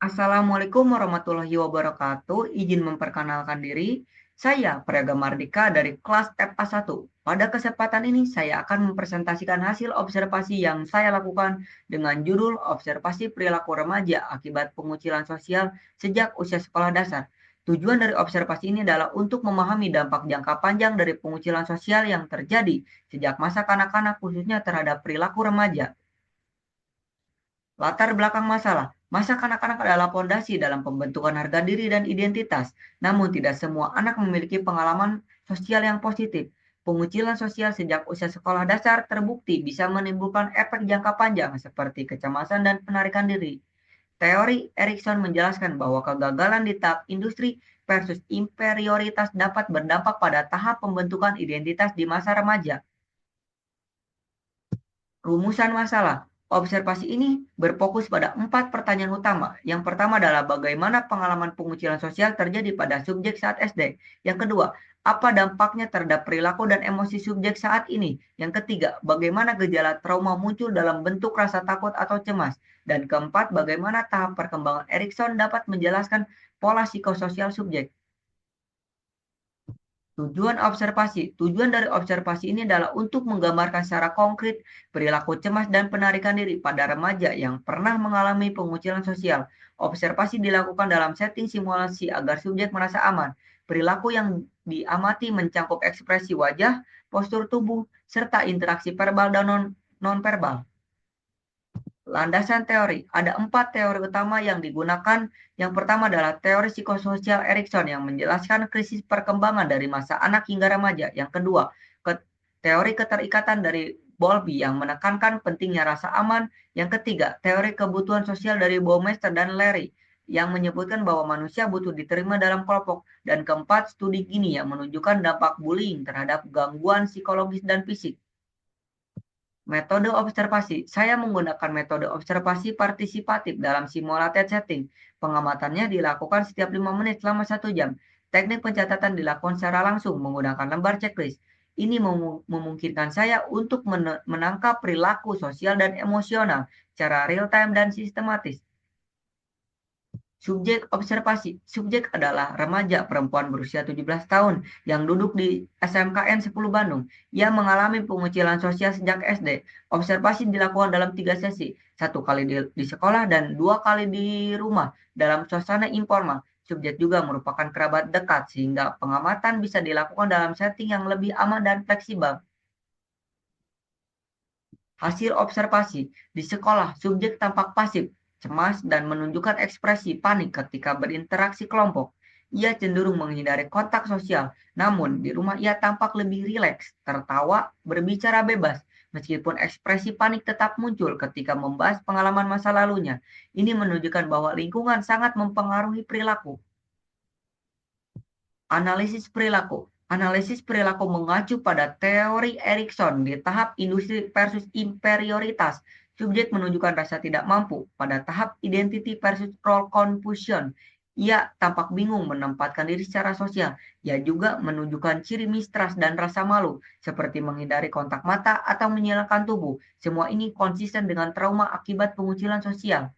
Assalamualaikum warahmatullahi wabarakatuh. Izin memperkenalkan diri. Saya Praga Mardika dari kelas FA1. Pada kesempatan ini saya akan mempresentasikan hasil observasi yang saya lakukan dengan judul Observasi Perilaku Remaja Akibat Pengucilan Sosial Sejak Usia Sekolah Dasar. Tujuan dari observasi ini adalah untuk memahami dampak jangka panjang dari pengucilan sosial yang terjadi sejak masa kanak-kanak khususnya terhadap perilaku remaja. Latar belakang masalah. Masa kanak-kanak adalah fondasi dalam pembentukan harga diri dan identitas. Namun tidak semua anak memiliki pengalaman sosial yang positif. Pengucilan sosial sejak usia sekolah dasar terbukti bisa menimbulkan efek jangka panjang seperti kecemasan dan penarikan diri. Teori Erikson menjelaskan bahwa kegagalan di tahap industri versus inferioritas dapat berdampak pada tahap pembentukan identitas di masa remaja. Rumusan masalah. Observasi ini berfokus pada 4 pertanyaan utama. Yang pertama adalah bagaimana pengalaman pengucilan sosial terjadi pada subjek saat SD. Yang kedua, apa dampaknya terhadap perilaku dan emosi subjek saat ini. Yang ketiga, bagaimana gejala trauma muncul dalam bentuk rasa takut atau cemas. Dan keempat, bagaimana tahap perkembangan Erikson dapat menjelaskan pola psikososial subjek. Tujuan dari observasi ini adalah untuk menggambarkan secara konkret perilaku cemas dan penarikan diri pada remaja yang pernah mengalami pengucilan sosial. Observasi dilakukan dalam setting simulasi agar subjek merasa aman. Perilaku yang diamati mencakup ekspresi wajah, postur tubuh, serta interaksi verbal dan non-verbal. Landasan teori. Ada 4 teori utama yang digunakan. Yang pertama adalah teori psikososial Erikson yang menjelaskan krisis perkembangan dari masa anak hingga remaja. Yang kedua, teori keterikatan dari Bowlby yang menekankan pentingnya rasa aman. Yang ketiga, teori kebutuhan sosial dari Baumeister dan Larry yang menyebutkan bahwa manusia butuh diterima dalam kelompok. Dan keempat, studi Gini yang menunjukkan dampak bullying terhadap gangguan psikologis dan fisik. Metode observasi. Saya menggunakan metode observasi partisipatif dalam simulated setting. Pengamatannya dilakukan setiap 5 menit selama 1 jam. Teknik pencatatan dilakukan secara langsung menggunakan lembar checklist. Ini memungkinkan saya untuk menangkap perilaku sosial dan emosional secara real time dan sistematis. Subjek observasi. Subjek adalah remaja perempuan berusia 17 tahun yang duduk di SMKN 10 Bandung. Ia mengalami pengucilan sosial sejak SD. Observasi dilakukan dalam 3 sesi, 1 kali di sekolah dan 2 kali di rumah dalam suasana informal. Subjek juga merupakan kerabat dekat sehingga pengamatan bisa dilakukan dalam setting yang lebih aman dan fleksibel. Hasil observasi. Di sekolah, subjek tampak pasif, cemas, dan menunjukkan ekspresi panik ketika berinteraksi kelompok. Ia cenderung menghindari kontak sosial, namun di rumah ia tampak lebih rileks, tertawa, berbicara bebas, meskipun ekspresi panik tetap muncul ketika membahas pengalaman masa lalunya. Ini menunjukkan bahwa lingkungan sangat mempengaruhi perilaku. Analisis perilaku. Analisis perilaku mengacu pada teori Erikson di tahap industri versus inferioritas. Subjek menunjukkan rasa tidak mampu pada tahap identity versus role confusion. Ia tampak bingung menempatkan diri secara sosial. Ia juga menunjukkan ciri mistrust dan rasa malu, seperti menghindari kontak mata atau menyilangkan tubuh. Semua ini konsisten dengan trauma akibat pengucilan sosial.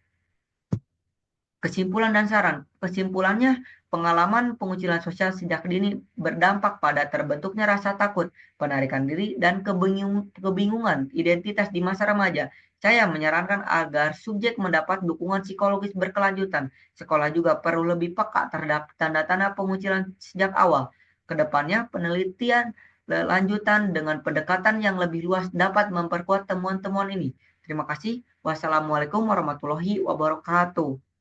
Kesimpulan dan saran. Kesimpulannya, pengalaman pengucilan sosial sejak dini berdampak pada terbentuknya rasa takut, penarikan diri, dan kebingungan identitas di masa remaja. Saya menyarankan agar subjek mendapat dukungan psikologis berkelanjutan. Sekolah juga perlu lebih peka terhadap tanda-tanda pengucilan sejak awal. Kedepannya, penelitian lanjutan dengan pendekatan yang lebih luas dapat memperkuat temuan-temuan ini. Terima kasih. Wassalamualaikum warahmatullahi wabarakatuh.